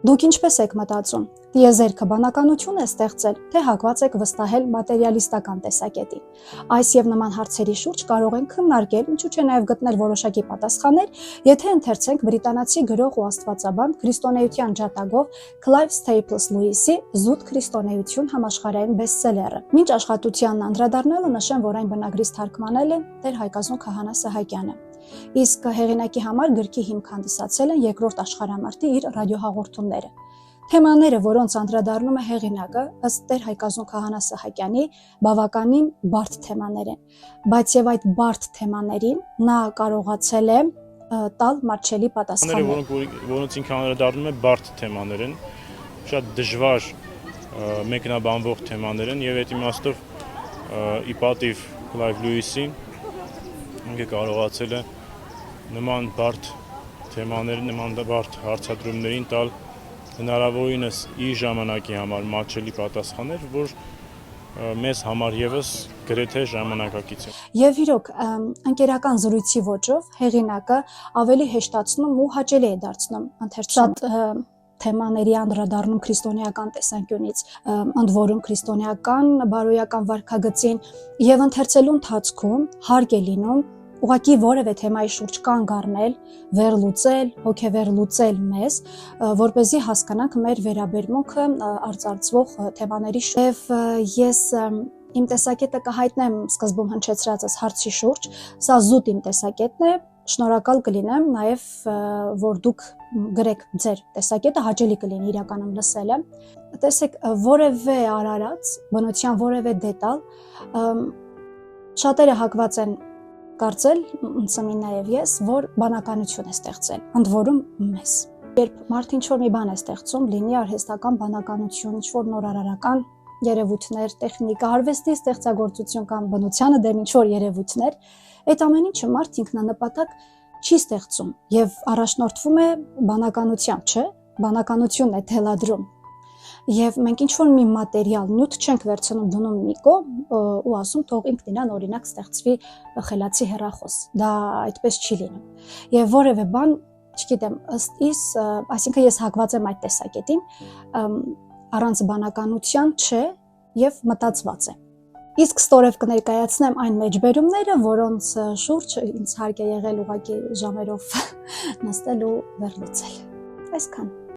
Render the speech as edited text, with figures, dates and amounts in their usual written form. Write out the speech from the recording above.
Դուք ինչպես եք մտածում, տիեզերքը բանականություն է ստեղծել, թե հակված եք վստահել մատերիալիստական տեսակետին։ Այս եւ նման հարցերի շուրջ կարող ենք քննարկել, ինչու՞ չէ նաեւ գտնել որոշակի պատասխաններ, եթե ընթերցենք բրիտանացի գրող ու աստվածաբան քրիստոնեության ջատագով Clive Staples Lewis-ի «Զուտ քրիստոնեություն» համաշխարհային բեսթսելերը։ Մինչ աշխատությանն անդրադառնալը նշեմ, որ այն բնագրից թարգմանել է Տեր Հայկազուն Քահանա Սահակյանը։ Իսկ հեղինակի համար գրքի հիմք հանդիսացել են Երկրորդ աշխարհամարտի իր ռադիոհաղորդումները։ Թեմաները, որոնց անդրադառնում է հեղինակը, ըստ Տեր Հայկազուն Քահանա Սահակյանի, բավականին բարդ թեմաներ են, բայց եւ այդ բարդ թեմաներին նա կարողացել է տալ մատչելի պատասխաններ, որոնց ինքը անդրադառնում է բարդ թեմաներ են, շատ դժվար մեկնաբանվող թեմաներ են եւ այդ իմաստով ի պատիվ Clive Lewis-ի ինքը կարողացել է նման բարդ թեմաներին, նման բարդ հարցադրումներին տալ հնարավորինս իր ժամանակի համար մատչելի պատասխաններ, որ մեզ համար եւս գրեթե ժամանակակից է։ Եվ իրոք, ընկերական զրույցի ոճով հեղինակը ավելի հեշտացնում ու հաճելի է դարձնում ընթերցողին թեմաների անդրադառնում քրիստոնեական տեսանկյունից, ընդ որում քրիստոնեական բարոյական վարքագծին եւ ընթերցելու ընթացքում հարկ է լինում ուղղակի որևէ թեմայի շուրջ կանգ առնել, վերլուծել, հոգեվերլուծել մեզ, որպեսզի հասկանանք մեր վերաբերմունքը արծարծվող թեմաների շուրջ։ Եվ ես իմ տեսակետը կհայտնեմ սկզբում հնչեցրածս հարցի շուրջ, սա զուտ իմ տեսակետն է, շնորհակալ կլինեմ նաև, որ դուք գրեք ձեր տեսակետը, հաճելի կլինի իրականում լսելը։ Տեսեք, որևէ արարած, բնության որևէ դետալ, շատերը հակված են կարծել, ինձնին նաև ես, որ բանականություն է ստեղծել, ընդ որում մեզ։ Երբ մարդ ինչ-որ մի բան է ստեղծում, լինի արհեստական բանականություն, ինչ-որ նոր արարական երևույթներ, տեխնիկա, արվեստի ստեղծագործություն կամ բնությանը դեմ ինչ-որ երևույթներ, այդ ամեն ինչը մարդ ինքնանպատակ չի ստեղծում եւ առաջնորդվում է բանականությամբ, չէ՞։ Բանականությունն է թելադրում։ Եվ մենք ինչ-որ մի մատերիալ, նյութ չենք վերցնում դնում մի կողմ ու ասում թող ինքն իրան օրինակ ստեղծվի խելացի հեռախոս։ Դա այդպես չի լինում։ Եվ որևէ բան, չգիտեմ, ըստ իս, այսինքն ես հակված եմ այդ տեսակետին, առանց բանականության չէ եւ մտածված է։ Իսկ ստորև կներկայացնեմ այն մեջբերումները, որոնց շուրջ ինձ հարկ է եղել ուղղակի ժամերով նստել ու վերլուծել։ Այսքան։